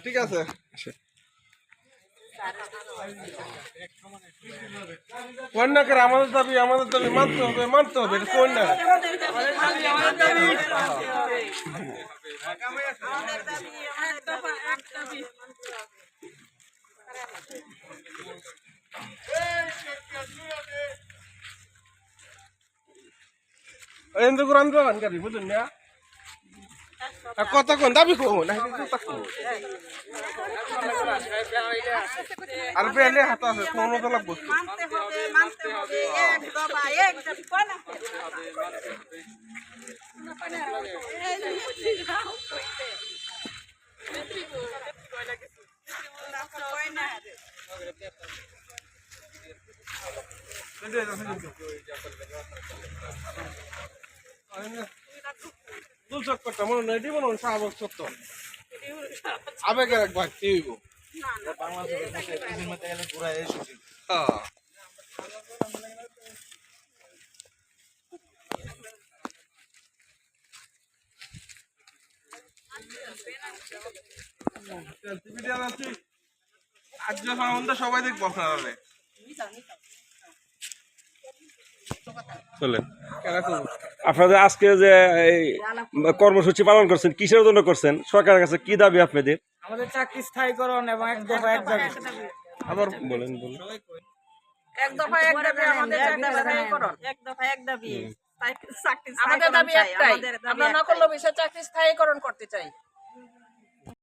ঠিক আছে। কন্যা করে আমাদের দাবি মানতে হবে এটা কন্যা। বুঝলেন না কতক্ষণ দাবি করবো না আর পেলে হাত আছে ফোন তো লাগবো করতে মনে নেই মনে হয় স্বাভাবিক সত্য আবেগের এক ভাগ হইব সবাই দেখবো আপনারা চলেন আপনাদের আজকে যে এই কর্মসূচি পালন করছেন কিসের জন্য করছেন সরকারের কাছে কি দাবি আপনাদের? আমাদের চাকরি স্থায়ীকরণ এবং এক দফা এক দাবি। আবার বলেন এক দফা এক দাবি আমাদের চাকরি স্থায়ীকরণ, এক দফা এক দাবি। আমাদের দাবি একটাই, আমরা নকল অফিসে চাকরি স্থায়ীকরণ করতে চাই।